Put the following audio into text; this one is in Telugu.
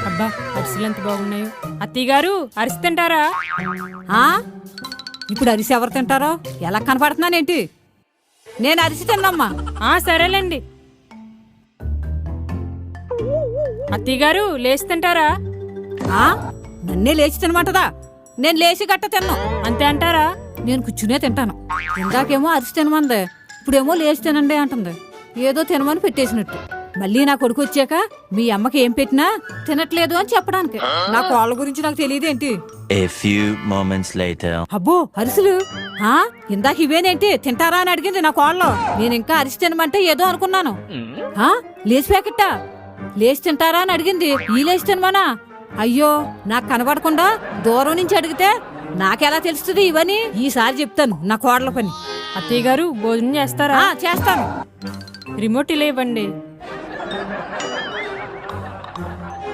అబ్బా అరిసెలు ఎంత బాగున్నాయో. అత్తయ్య గారు అరిసి తింటారా? ఆ ఇప్పుడు అరిసి ఎవరు తింటారో ఎలా కనపడుతున్నానేంటి? నేను అరిసి తిన్నమ్మా. సరేలేండి. అత్తయ్య గారు లేచి తింటారా? నన్నే లేచి తినమంటదా? నేను లేచి గట్ట తిన్నాను. అంతే అంటారా? నేను కూర్చునే తింటాను. ఇందాకేమో అరిసి తినమంది, ఇప్పుడేమో లేచి తినండి అంటుంది. ఏదో తినమని పెట్టేసినట్టు. మళ్ళీ నా కొడుకు వచ్చాక మీ అమ్మకి ఏం పెట్టినా తినట్లేదు అని చెప్పడానికి. నా కోళ్ళ గురించి నాకు తెలియదేంటి? అబ్బో అరిసెలు ఇందాక ఇవేనేంటి తింటారా అని అడిగింది నా కోళ్ళ. నేను ఇంకా అరిసి తినమంటే ఏదో అనుకున్నాను. లేచి ప్యాకెట్టా? లేచి తింటారా అని అడిగింది. ఈ లేచి తినమనా? అయ్యో నాకు కనబడకుండా దూరం నుంచి అడిగితే నాకెలా తెలుస్తుంది ఇవని? ఈసారి చెప్తాను నా కోడల పని. అత్తయ్య గారు భోజనం చేస్తారా? చేస్తాను. రిమోట్ ఇలా ఇవ్వండి.